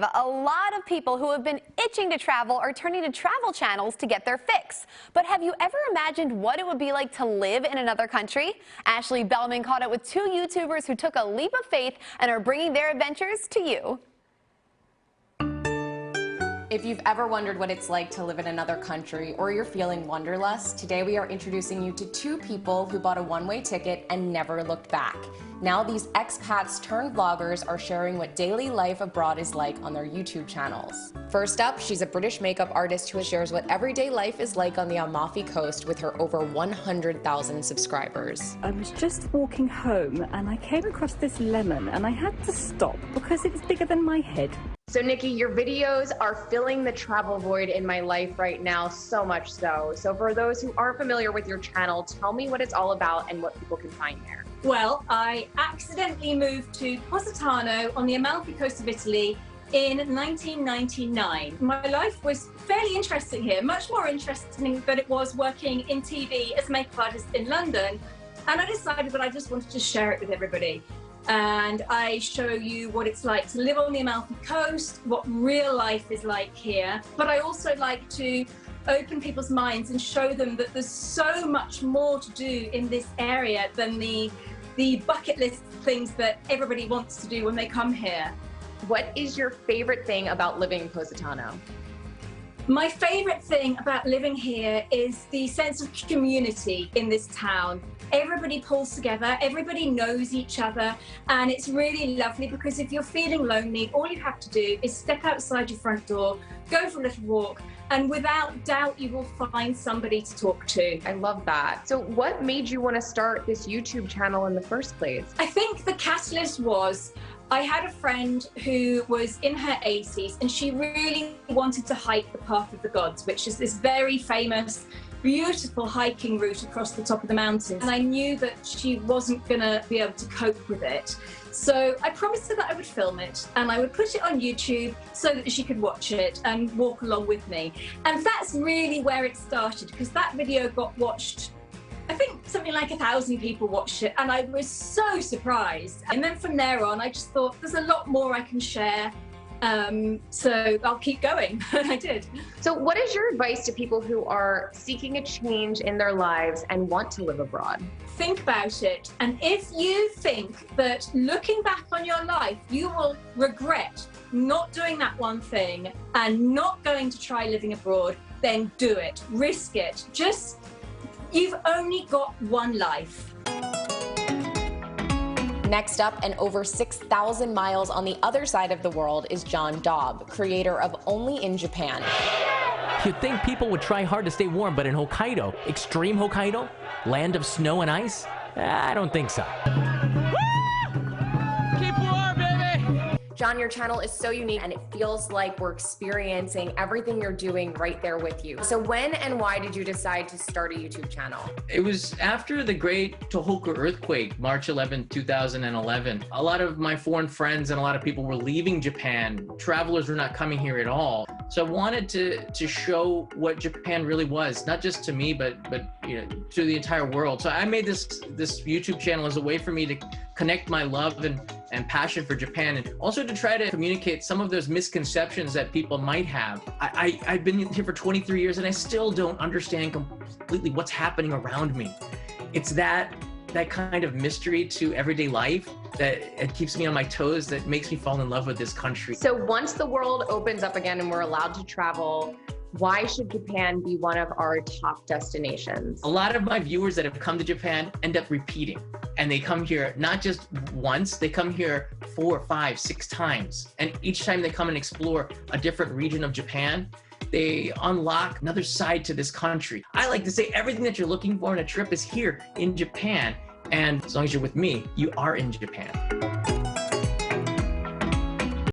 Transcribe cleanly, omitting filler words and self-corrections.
A lot of people who have been itching to travel are turning to travel channels to get their fix. But have you ever imagined what it would be like to live in another country? Ashley Bellman caught up with two YouTubers who took a leap of faith and are bringing their adventures to you. If you've ever wondered what it's like to live in another country or you're feeling wanderlust, today we are introducing you to two people who bought a one-way ticket and never looked back. Now these expats turned vloggers are sharing what daily life abroad is like on their YouTube channels. First up, she's a British makeup artist who shares what everyday life is like on the Amalfi Coast with her over 100,000 subscribers. I was just walking home and I came across this lemon and I had to stop because it was bigger than my head. So Nikki, your videos are filling the travel void in my life right now, so much so. So for those who aren't familiar with your channel, tell me what it's all about and what people can find there. Well, I accidentally moved to Positano on the Amalfi Coast of Italy in 1999. My life was fairly interesting here, much more interesting than it was working in TV as a makeup artist in London. And I decided that I just wanted to share it with everybody. And I show you what it's like to live on the Amalfi Coast, what real life is like here. But I also like to open people's minds and show them that there's so much more to do in this area than the bucket list things that everybody wants to do when they come here. What is your favorite thing about living in Positano? My favorite thing about living here is the sense of community in this town. Everybody pulls together, everybody knows each other, and it's really lovely because if you're feeling lonely, all you have to do is step outside your front door, go for a little walk, and without doubt you will find somebody to talk to. I love that. So what made you want to start this YouTube channel in the first place? I think the catalyst was I had a friend who was in her 80s and she really wanted to hike the Path of the Gods, which is this very famous, beautiful hiking route across the top of the mountains. And I knew that she wasn't gonna be able to cope with it. So I promised her that I would film it and I would put it on YouTube so that she could watch it and walk along with me. And that's really where it started, because that video got watched, I think something like 1,000 people watched it, and I was so surprised. And then from there on, I just thought there's a lot more I can share. So I'll keep going, and I did. So what is your advice to people who are seeking a change in their lives and want to live abroad? Think about it, and if you think that looking back on your life, you will regret not doing that one thing and not going to try living abroad, then do it, risk it. You've only got one life. Next up, and over 6,000 miles on the other side of the world, is Dobb, creator of Only in Japan. You'd think people would try hard to stay warm, but in Hokkaido, extreme Hokkaido, land of snow and ice, I don't think so. Keep warm, baby! John, your channel is so unique and it feels like we're experiencing everything you're doing right there with you. So when and why did you decide to start a YouTube channel? It was after the great Tohoku earthquake, March 11, 2011. A lot of my foreign friends and a lot of people were leaving Japan. Travelers were not coming here at all. So I wanted to show what Japan really was, not just to me, but you know, to the entire world. So I made this YouTube channel as a way for me to connect my love and passion for Japan, and also to try to communicate some of those misconceptions that people might have. I've been here for 23 years and I still don't understand completely what's happening around me. It's that kind of mystery to everyday life that it keeps me on my toes, that makes me fall in love with this country. So once the world opens up again and we're allowed to travel, why should Japan be one of our top destinations? A lot of my viewers that have come to Japan end up repeating, and they come here not just once, they come here 4, 5, 6 times. And each time they come and explore a different region of Japan, they unlock another side to this country. I like to say everything that you're looking for in a trip is here in Japan. And as long as you're with me, you are in Japan.